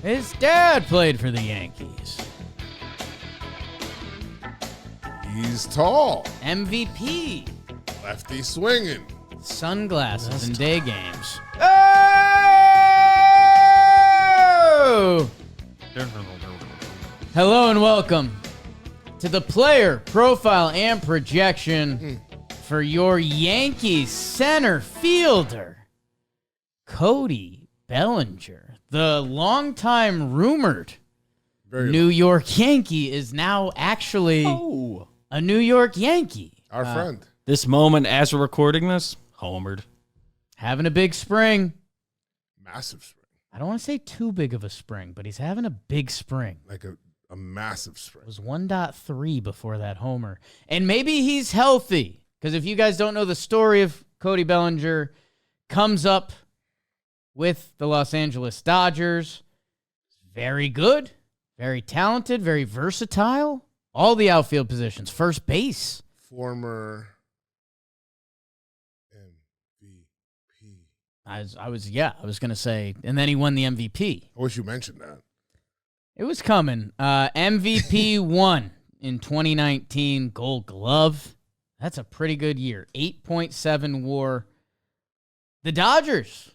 His dad played for the Yankees. He's tall. MVP. Lefty swinging. Sunglasses in day games. Oh! Hello and welcome to the player profile and projection for your Yankees center fielder, Cody Bellinger. The longtime rumored New York Yankee is now actually a New York Yankee. Our friend. This moment, as we're recording this, homered. Having a big spring. Massive spring. I don't want to say too big of a spring, but he's having a big spring. Like a massive spring. It was 1.3 before that homer. And maybe he's healthy. Because if you guys don't know the story of Cody Bellinger, comes up with the Los Angeles Dodgers. Very good. Very talented. Very versatile. All the outfield positions. First base. Former MVP. I was going to say. And then he won the MVP. I wish you mentioned that. It was coming. MVP won in 2019. Gold Glove. That's a pretty good year. 8.7 WAR. The Dodgers.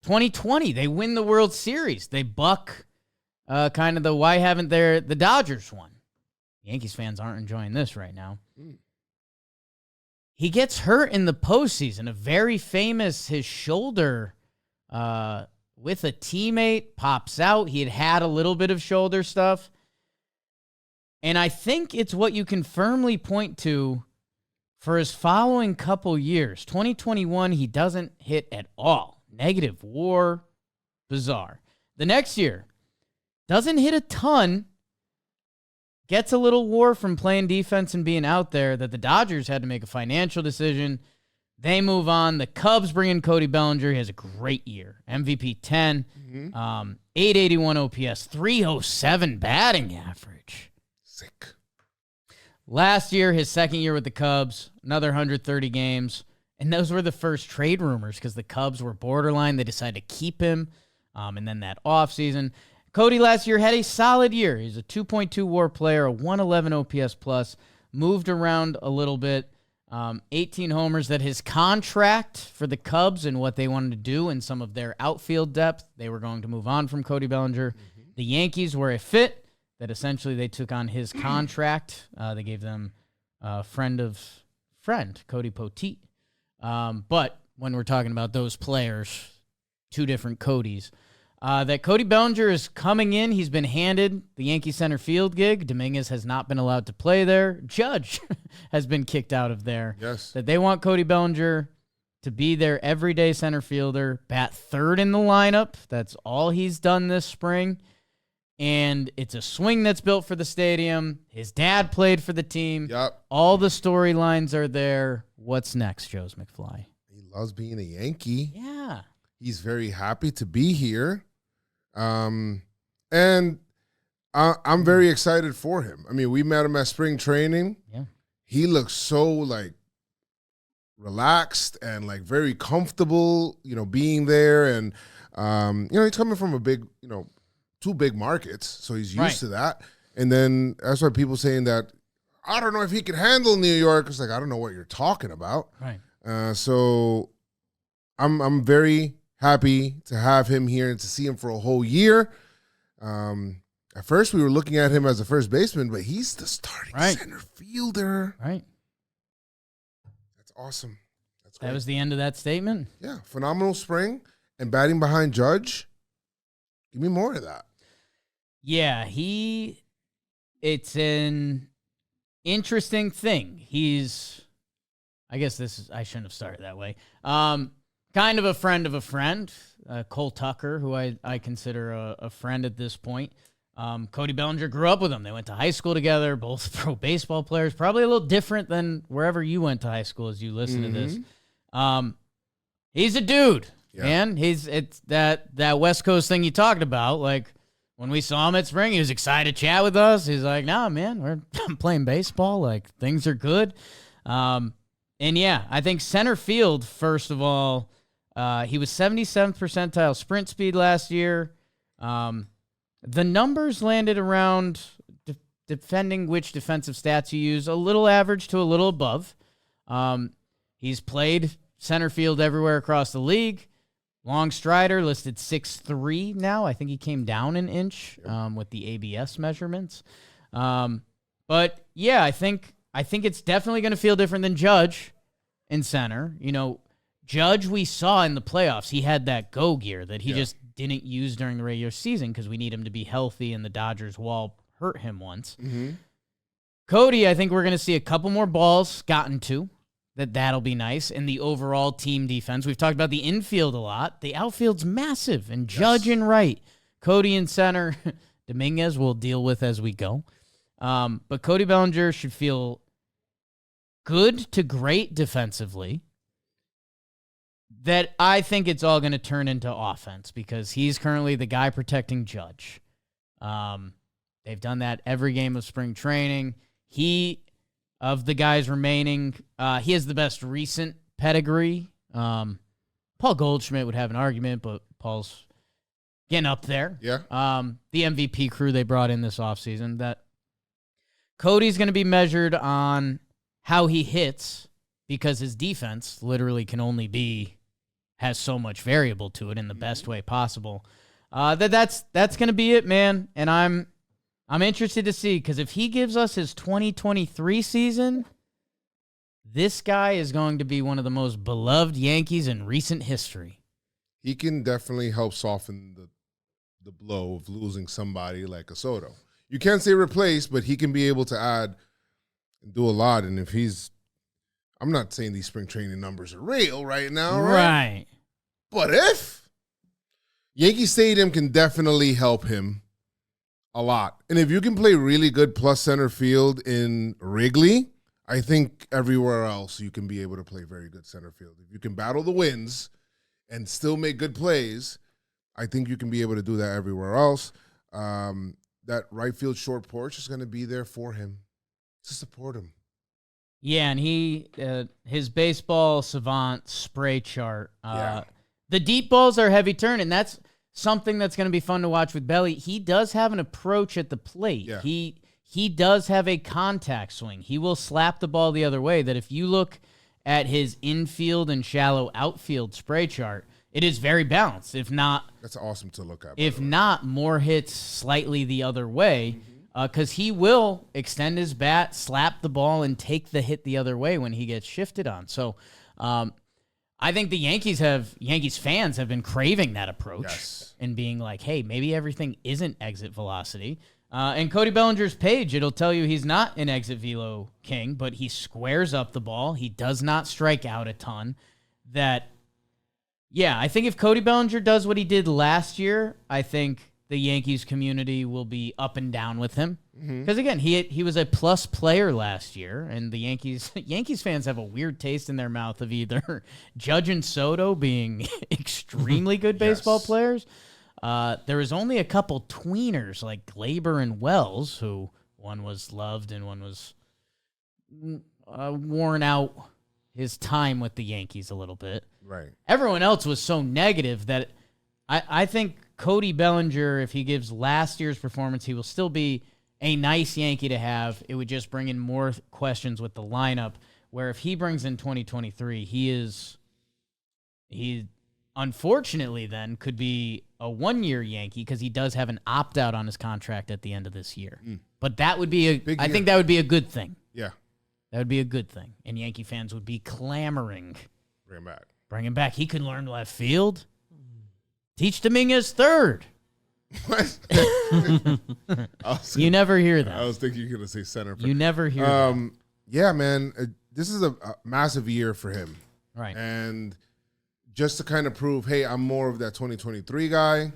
2020, they win the World Series. They buck kind of the why haven't the Dodgers won. Yankees fans aren't enjoying this right now. He gets hurt in the postseason. A very famous, his shoulder with a teammate pops out. He had a little bit of shoulder stuff. And I think it's what you can firmly point to for his following couple years. 2021, he doesn't hit at all. Negative WAR. Bizarre. The next year, doesn't hit a ton. Gets a little WAR from playing defense and being out there that the Dodgers had to make a financial decision. They move on. The Cubs bring in Cody Bellinger. He has a great year. MVP 10. 881 OPS. 307 batting average. Sick. Last year, his second year with the Cubs, another 130 games. And those were the first trade rumors because the Cubs were borderline. They decided to keep him. And then that offseason. Cody last year had a solid year. He's a 2.2 WAR player, a 111 OPS plus, moved around a little bit, 18 homers. That his contract for the Cubs and what they wanted to do and some of their outfield depth, they were going to move on from Cody Bellinger. The Yankees were a fit that essentially they took on his contract. They gave them a friend, Cody Poteet. But when we're talking about those players, two different Codys, that Cody Bellinger is coming in. He's been handed the Yankee center field gig. Dominguez has not been allowed to play there. Judge has been kicked out of there. Yes. That they want Cody Bellinger to be their everyday center fielder, bat third in the lineup. That's all he's done this spring. And it's a swing that's built for the stadium. His dad played for the team. Yep. All the storylines are there. What's next, Joe's McFly? He loves being a Yankee. Yeah. He's very happy to be here. And I'm very excited for him. I mean, we met him at spring training. Yeah. He looks so like relaxed and like very comfortable, being there. And, he's coming from a big, two big markets. So he's used to that. And then that's why people saying that, I don't know if he can handle New York. It's like, I don't know what you're talking about. Right. So I'm very happy to have him here and to see him for a whole year. At first, we were looking at him as a first baseman, but he's the starting center fielder. Right. That's awesome. That's great. That was the end of that statement? Yeah. Phenomenal spring and batting behind Judge. Give me more of that. Yeah, it's an interesting thing. I shouldn't have started that way. Kind of a friend of a friend, Cole Tucker, who I consider a friend at this point. Cody Bellinger grew up with him. They went to high school together, both pro baseball players, probably a little different than wherever you went to high school as you listen to this. He's a dude, man. It's that West Coast thing you talked about. Like when we saw him at spring, he was excited to chat with us. He's like, "Nah, man, I'm playing baseball. Like things are good." And yeah, I think center field, first of all, He was 77th percentile sprint speed last year. The numbers landed around, depending which defensive stats you use, a little average to a little above. He's played center field everywhere across the league. Long strider, listed 6'3" now. I think he came down an inch with the ABS measurements. But yeah, I think it's definitely going to feel different than Judge in center. You know, Judge, we saw in the playoffs, he had that go gear that he just didn't use during the regular season because we need him to be healthy, and the Dodgers wall hurt him once. Mm-hmm. Cody, I think we're going to see a couple more balls gotten to. That'll be nice. And the overall team defense. We've talked about the infield a lot. The outfield's massive. And Judge and right. Cody in center. Dominguez we'll deal with as we go. But Cody Bellinger should feel good to great defensively. That I think it's all going to turn into offense because he's currently the guy protecting Judge. They've done that every game of spring training. Of the guys remaining, he has the best recent pedigree. Paul Goldschmidt would have an argument, but Paul's getting up there. Yeah. The MVP crew they brought in this offseason. That Cody's going to be measured on how he hits because his defense literally has so much variable to it in the best way possible. That's going to be it, man. And I'm interested to see, because if he gives us his 2023 season, this guy is going to be one of the most beloved Yankees in recent history. He can definitely help soften the blow of losing somebody like a Soto. You can't say replace, but he can be able to add and do a lot. And if I'm not saying these spring training numbers are real right now, right? But if Yankee Stadium can definitely help him a lot. And if you can play really good plus center field in Wrigley, I think everywhere else you can be able to play very good center field. If you can battle the winds and still make good plays, I think you can be able to do that everywhere else. That right field short porch is going to be there for him to support him. Yeah, and his baseball savant spray chart. The deep balls are heavy turn, and that's something that's going to be fun to watch with Belly. He does have an approach at the plate. Yeah. He does have a contact swing. He will slap the ball the other way. That if you look at his infield and shallow outfield spray chart, it is very balanced. If not, that's awesome to look at. If not, more hits slightly the other way, because he will extend his bat, slap the ball, and take the hit the other way when he gets shifted on. So, I think the Yankees fans have been craving that approach and being like, hey, maybe everything isn't exit velocity. And Cody Bellinger's page, it'll tell you he's not an exit velo king, but he squares up the ball. He does not strike out a ton. I think if Cody Bellinger does what he did last year, I think the Yankees community will be up and down with him. Because, again, he was a plus player last year, and the Yankees fans have a weird taste in their mouth of either Judge and Soto being extremely good baseball players. There was only a couple tweeners like Glaber and Wells, who one was loved and one was worn out his time with the Yankees a little bit. Right. Everyone else was so negative that I think Cody Bellinger, if he gives last year's performance, he will still be a nice Yankee to have. It would just bring in more questions with the lineup, where if he brings in 2023, he unfortunately then could be a one-year Yankee because he does have an opt-out on his contract at the end of this year. But that would be I think that would be a good thing. Yeah. That would be a good thing. And Yankee fans would be clamoring. Bring him back. Bring him back. He can learn left field. Teach Dominguez third. What? You never hear that. I was thinking you were going to say center. You never hear that. Yeah, man. This is a massive year for him. Right. And just to kind of prove, hey, I'm more of that 2023 guy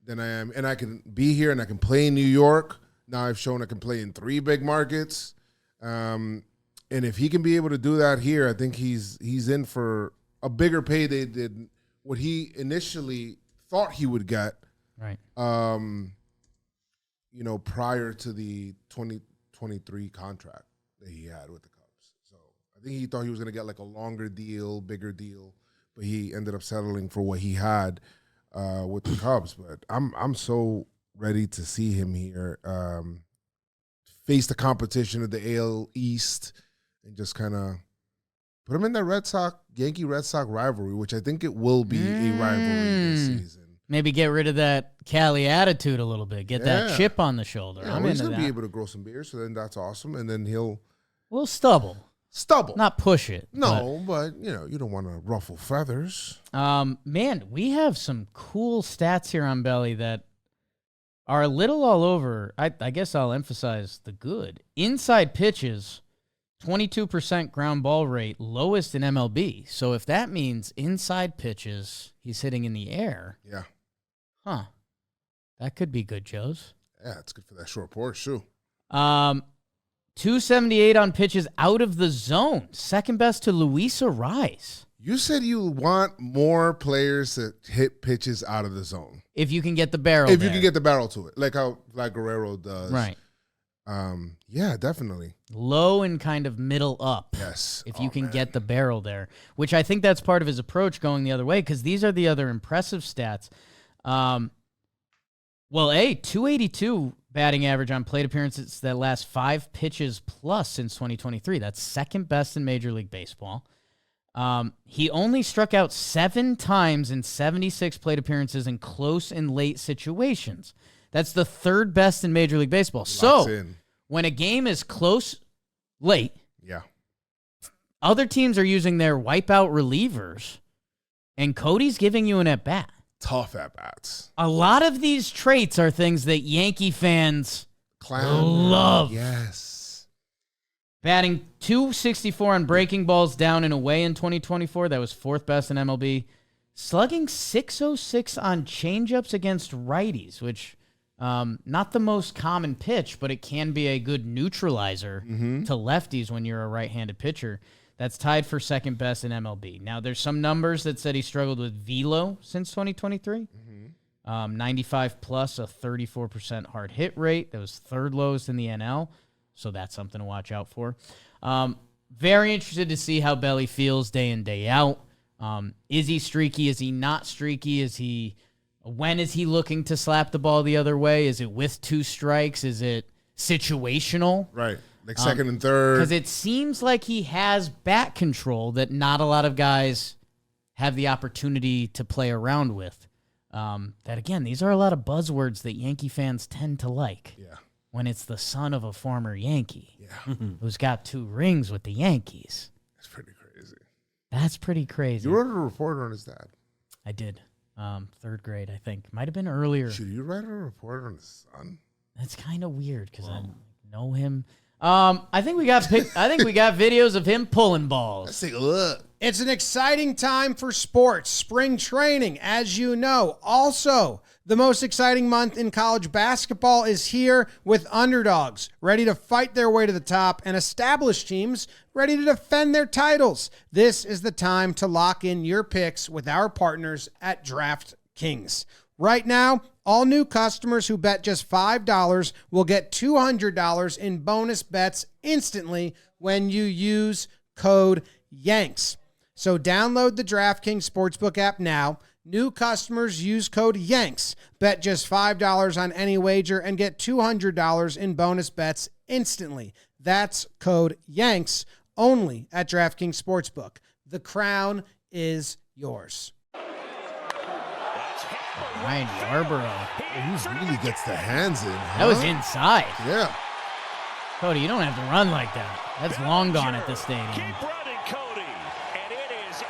than I am. And I can be here and I can play in New York. Now I've shown I can play in 3 big markets. And if he can be able to do that here, I think he's in for a bigger payday than what he initially thought he would get. Right. Prior to the 2023 contract that he had with the Cubs. So I think he thought he was going to get like a longer deal, bigger deal. but he ended up settling for what he had with the Cubs. But I'm so ready to see him here face the competition of the AL East and just kind of put him in that Yankee-Red Sox rivalry, which I think it will be a rivalry this season. Maybe get rid of that Cali attitude a little bit. Get that chip on the shoulder. Yeah, he's going to be able to grow some beers, so then that's awesome. And then he'll... We'll stubble. Not push it. No, but you don't want to ruffle feathers. Man, we have some cool stats here on Belly that are a little all over. I guess I'll emphasize the good. Inside pitches, 22% ground ball rate, lowest in MLB. So if that means inside pitches, he's hitting in the air. Yeah. Huh. That could be good, Joes. Yeah, it's good for that short porch, too. 278 on pitches out of the zone. Second best to Luis Ariz. You said you want more players to hit pitches out of the zone. If you can get the barrel If you can get the barrel to it, like how Vlad Guerrero does. Right. Yeah, definitely. Low and kind of middle up. Yes. If you can get the barrel there, which I think that's part of his approach going the other way, because these are the other impressive stats. 282 batting average on plate appearances that last 5 pitches plus since 2023. That's second best in Major League Baseball. He only struck out 7 times in 76 plate appearances in close and late situations. That's the third best in Major League Baseball. When a game is close late, other teams are using their wipeout relievers, and Cody's giving you an at-bat. Tough at-bats. A lot of these traits are things that Yankee fans love. Yes. Batting .264 on breaking balls down and away in 2024. That was 4th best in MLB. Slugging .606 on changeups against righties, which not the most common pitch, but it can be a good neutralizer to lefties when you're a right-handed pitcher. That's tied for second best in MLB. Now, there's some numbers that said he struggled with velo since 2023. 95 plus, a 34% hard hit rate. That was third lowest in the NL, so that's something to watch out for. Very interested to see how Belly feels day in, day out. Is he streaky? Is he not streaky? When is he looking to slap the ball the other way? Is it with 2 strikes? Is it situational? Right. Like second and third. Because it seems like he has bat control that not a lot of guys have the opportunity to play around with. That, again, these are a lot of buzzwords that Yankee fans tend to like. Yeah. When it's the son of a former Yankee who's got 2 rings with the Yankees. That's pretty crazy. That's pretty crazy. You wrote a report on his dad. I did. 3rd grade, I think. Might have been earlier. Should you write a report on his son? That's kind of weird because I know him. I think we got videos of him pulling balls. Let's take a look. It's an exciting time for sports, spring training, as you know. Also, the most exciting month in college basketball is here with underdogs ready to fight their way to the top and established teams ready to defend their titles. This is the time to lock in your picks with our partners at DraftKings. Right now, all new customers who bet just $5 will get $200 in bonus bets instantly when you use code YANKS. So download the DraftKings Sportsbook app now. New customers use code YANKS. Bet just $5 on any wager and get $200 in bonus bets instantly. That's code YANKS only at DraftKings Sportsbook. The crown is yours. Ryan Yarborough. He really gets the hands in. Huh? That was inside. Yeah. Cody, you don't have to run like that. That's long gone at this stadium. Keep running, Cody. And it is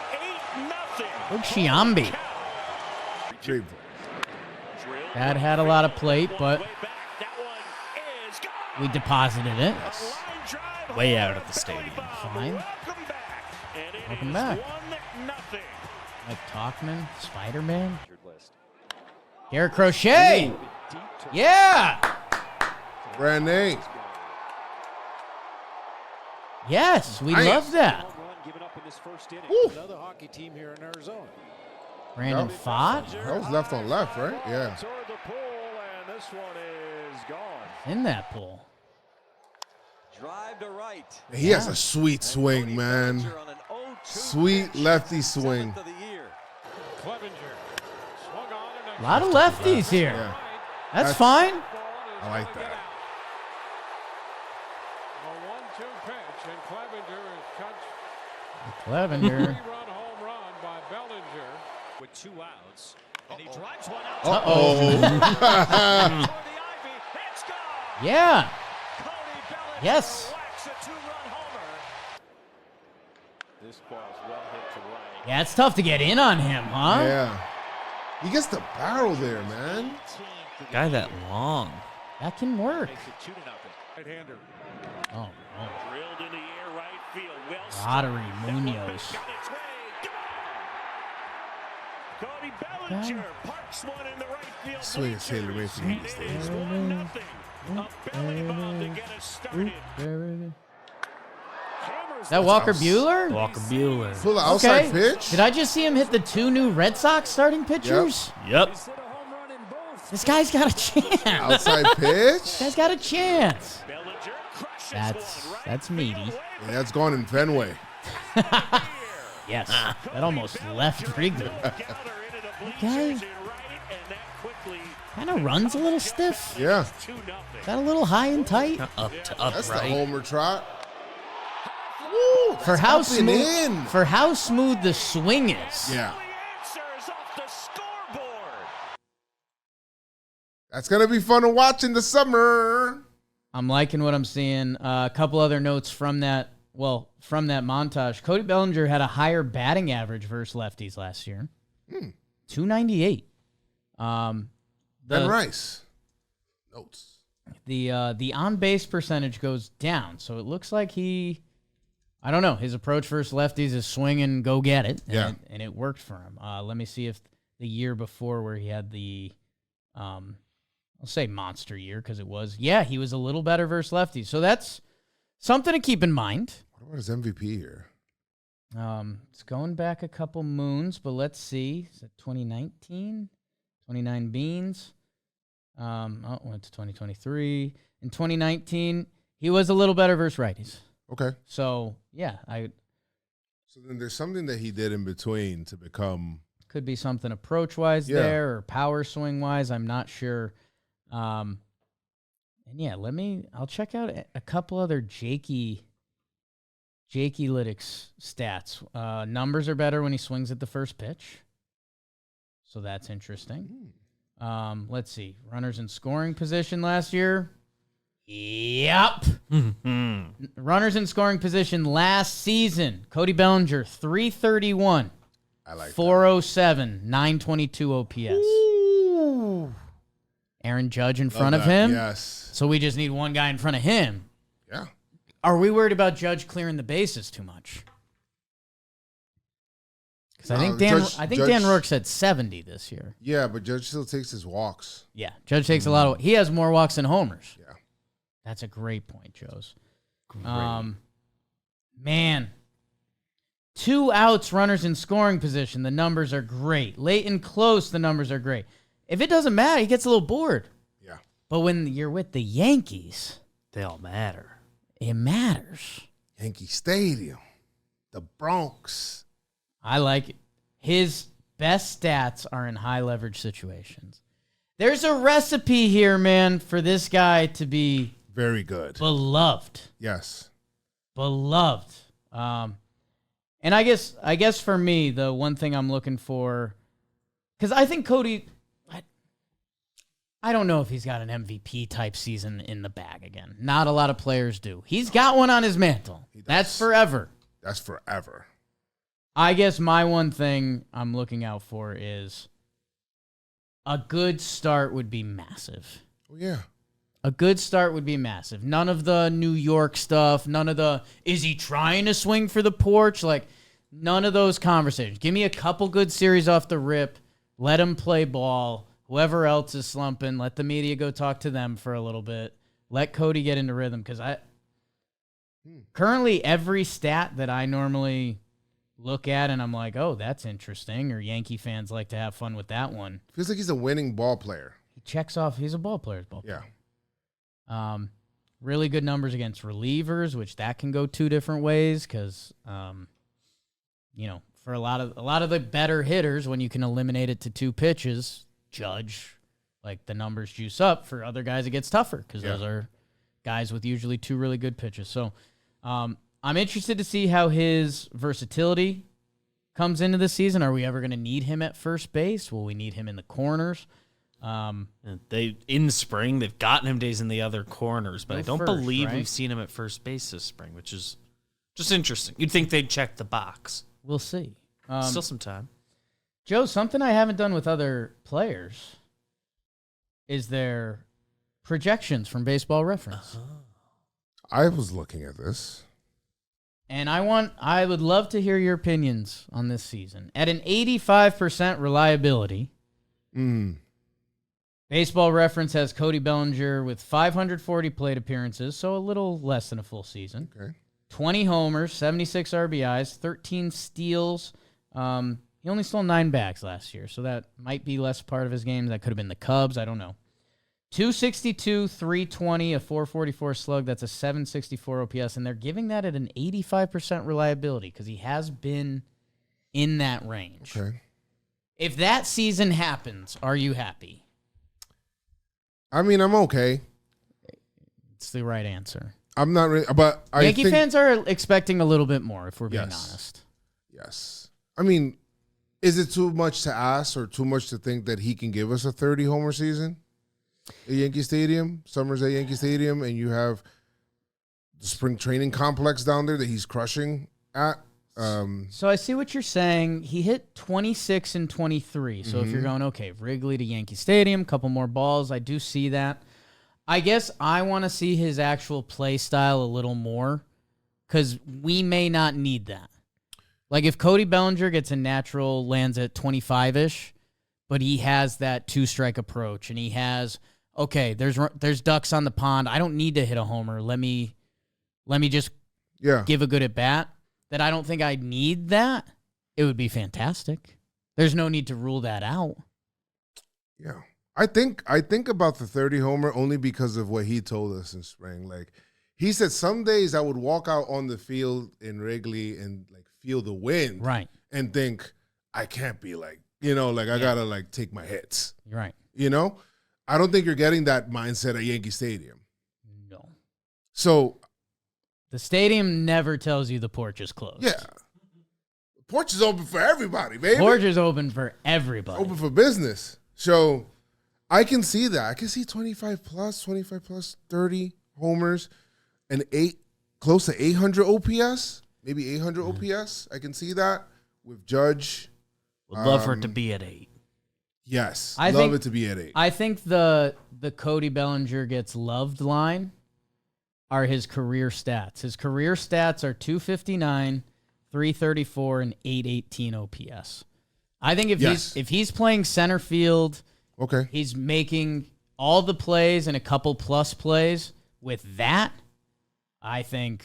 8-0. Look, Chiambi. That had a lot of plate, but we deposited it. Way out of the stadium. Fine. Welcome back. Like Talkman, Spider-Man. Garrett Crochet. Yeah. Brand name. Yes, we love that. Another hockey team here in Arizona. Brandon Fott. That was left on left, right? Yeah. In that pool. Drive to right. He has a sweet swing, man. Sweet lefty swing. Clevenger swung on and A lot of lefties here. Yeah. That's fine. I like that. A 1-2 pitch, and Clevenger is touched. Clevenger. Three-run home run by Bellinger. With 2 outs. And he drives one out. Uh-oh. Toward the ivy. It's gone. Yeah. Cody Bellinger Yes. whacks a 2-run homer. This ball's well hit to right. Yeah, it's tough to get in on him, huh? Yeah. He gets the barrel there, man. Guy that long. That can work. Makes it 2-0. Right-hander. Oh, no. Drilled in the air right field. Well Lottery struck. Munoz. That one got its way. Cody Bellinger parks one in the right field. Swing is Taylor bleachers. Racing these It is days. 1-0. A belly bomb to get us started. Hammers That the Walker outs- Bueller? Walker Bueller. Pull the outside Okay. pitch. Did I just see him hit the 2 new Red Sox starting pitchers? Yep. He's hit a home run in both. This guy's got a chance. Outside pitch. This guy's got a chance. Bellinger crushes one right That's meaty. field away Yeah, that's gone in Fenway. Yes. That almost left Wrigley. Gallagher into the bleachers Okay. in right, and that quickly Kind of runs a little stiff. Yeah. 2-0. Is that a little high and tight? Up to That's the upright. homer trot. Woo, For that's how up and smooth in. for how smooth the swing is. Yeah. Answers off the scoreboard. That's going to be fun to watch in the summer. I'm liking what I'm seeing. A couple other notes from that. Well, from that montage, Cody Bellinger had a higher batting average versus lefties last year. 298. Ben The Rice. Notes. the on base percentage goes down, so it looks like I don't know. His approach versus lefties is swing and go get it. Yeah. And it worked for him. Let me see if the year before where he had the, I'll say monster year because it was. Yeah, he was a little better versus lefties. So that's something to keep in mind. What about his MVP here? It's going back a couple moons, but let's see. Is it 2019? 29 beans. Went to 2023. In 2019, he was a little better versus righties. Okay. So, yeah, So then there's something that he did in between to become. could be something approach-wise Yeah. there or power swing-wise. I'm not sure. And, yeah, I'll check out a couple other Jakey Lytics stats. Numbers are better when he swings at the first pitch. So that's interesting. Let's see. Runners in scoring position last year. Yep. Runners in scoring position last season. Cody Bellinger, 331. I like 407, 922 OPS. Ooh. Aaron Judge in Love front of that. him. Yes. So we just need one guy in front of him. Yeah. Are we worried about Judge clearing the bases too much? Because I think Judge- Dan Rourke said 70 this year. Yeah, but Judge still takes his walks. Yeah, Judge takes a lot of. He has more walks than homers. Yeah. That's a great point, Joes. Man, 2 outs, runners in scoring position. The numbers are great. Late and close, the numbers are great. If it doesn't matter, he gets a little bored. Yeah. But when you're with the Yankees, They all matter. it matters. Yankee Stadium. The Bronx. I like it. His best stats are in high leverage situations. There's a recipe here, man, for this guy to be Very good. beloved. Yes. Beloved. And I guess for me, the one thing I'm looking for, because I think Cody, I don't know if he's got an MVP type season in the bag again. Not a lot of players do. He's got one on his mantle. He does. That's forever. That's forever. I guess my one thing I'm looking out for is a good start would be massive. Oh, yeah. A good start would be massive. None of the New York stuff. None of the, is he trying to swing for the porch? Like, none of those conversations. Give me a couple good series off the rip. Let him play ball. Whoever else is slumping, let the media go talk to them for a little bit. Let Cody get into rhythm. Because currently every stat that I normally look at and I'm like, oh, that's interesting, or Yankee fans like to have fun with that one. Feels like he's a winning ball player. He checks off. He's a ball player. Yeah. Really good numbers against relievers, which that can go 2 different ways because, for a lot of the better hitters, when you can eliminate it to 2 pitches, Judge, like the numbers juice up. For other guys, it gets tougher because those are guys with usually 2 really good pitches. So I'm interested to see how his versatility comes into the season. Are we ever going to need him at first base? Will we need him in the corners? In spring, they've gotten him days in the other corners, but I don't believe right? we've seen him at first base this spring, which is just interesting. You'd think they'd check the box. We'll see. Still some time. Joe, something I haven't done with other players is their projections from Baseball Reference. I was looking at this. And I would love to hear your opinions on this season. At an 85% reliability, Baseball Reference has Cody Bellinger with 540 plate appearances, so a little less than a full season. Okay. 20 homers, 76 RBIs, 13 steals. He only stole 9 bags last year, so that might be less part of his game. That could have been the Cubs. I don't know. 262, 320, a 444 slug. That's a 764 OPS, and they're giving that at an 85% reliability because he has been in that range. Okay. If that season happens, are you happy? I mean, I'm okay. It's the right answer. I'm not really, but I Yankee think, fans are expecting a little bit more, if we're being Yes. honest. Yes. I mean, is it too much to ask or too much to think that he can give us a 30-homer season at Yankee Stadium, summers at Yankee Stadium, and you have the spring training complex down there that he's crushing at? So I see what you're saying. He hit 26 and 23. So Mm-hmm. if you're going, okay, Wrigley to Yankee Stadium, couple more balls, I do see that. I guess I want to see his actual play style a little more because we may not need that. Like if Cody Bellinger gets a natural, lands at 25-ish, but he has that 2-strike approach and he has, okay, there's ducks on the pond. I don't need to hit a homer. Let me just give a good at bat. That I don't think I need that. It would be fantastic. There's no need to rule that out. Yeah. I think about the 30-homer only because of what he told us in spring. Like, he said some days I would walk out on the field in Wrigley and, like, feel the wind. Right. And think, I can't be like, I got to, like, take my hits. You're right. I don't think you're getting that mindset at Yankee Stadium. No. So The stadium never tells you the porch is closed. yeah. The porch is open for everybody, baby. Porch is open for everybody. Open for business. So I can see that. I can see 25 plus, 30 homers, and close to 800 OPS, maybe 800 OPS. I can see that with Judge. Would love for it to be at 8. Yes, I love think- it to be at 8. I think the Cody Bellinger gets loved line are his career stats. His career stats are 259, 334, and 818 OPS. I think if he's playing center field, Okay. he's making all the plays and a couple plus plays with that, I think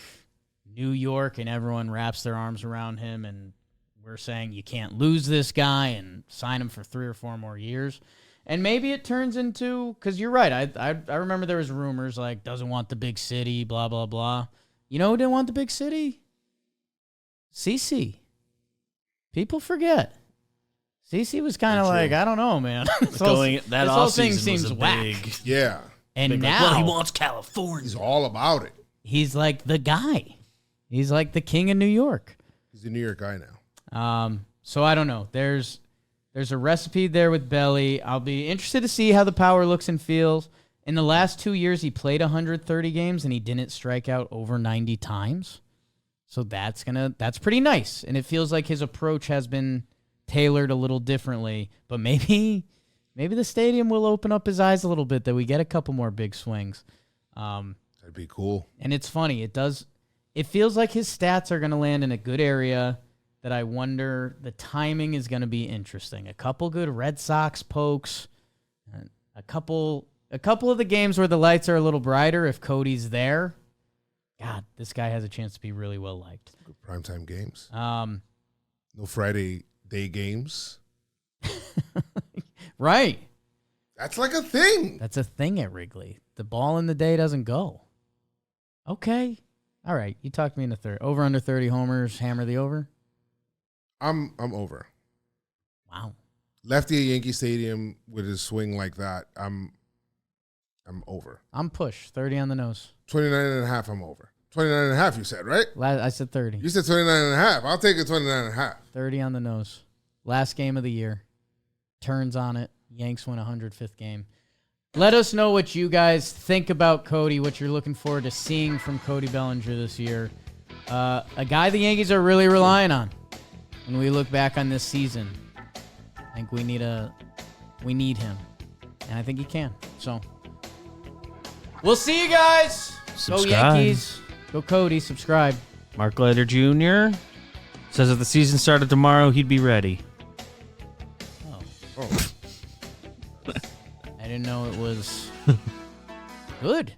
New York and everyone wraps their arms around him and we're saying you can't lose this guy and sign him for 3 or 4 more years. And maybe it turns into, because you're right, I remember there was rumors like doesn't want the big city, blah, blah, blah. You know who didn't want the big city? CC. People forget. CC was kind of like, I don't know, man. This whole thing seems whack. Big, Yeah. And big, now well, he wants California. He's all about it. he's like the guy. He's like the king of New York. He's a New York guy now. So I don't know. There's a recipe there with Belly. I'll be interested to see how the power looks and feels. In the last 2 years, he played 130 games and he didn't strike out over 90 times. So that's pretty nice. And it feels like his approach has been tailored a little differently. But maybe the stadium will open up his eyes a little bit that we get a couple more big swings. That'd be cool. And it's funny. It feels like his stats are going to land in a good area that I wonder the timing is going to be interesting. A couple good Red Sox pokes, a couple of the games where the lights are a little brighter if Cody's there. God, this guy has a chance to be really well liked. Good primetime games. Um, No Friday day games. right. That's like a thing. That's a thing at Wrigley. The ball in the day doesn't go. Okay. All right. You talked me into third. Over under 30 homers, hammer the over. I'm over. Wow. Lefty at Yankee Stadium with his swing like that, I'm over. I'm push. 30 on the nose. 29.5, I'm over. 29.5, you said, right? I said 30. You said 29.5. I'll take it 29.5. 30 on the nose. Last game of the year. Turns on it. Yanks win 105th game. Let us know what you guys think about Cody, what you're looking forward to seeing from Cody Bellinger this year. A guy the Yankees are really relying on when we look back on this season. I think we need him. And I think he can. So we'll see you guys. Subscribe. Go Yankees. Go Cody. Subscribe. Mark Leiter Jr. says if the season started tomorrow, he'd be ready. Oh. I didn't know it was good.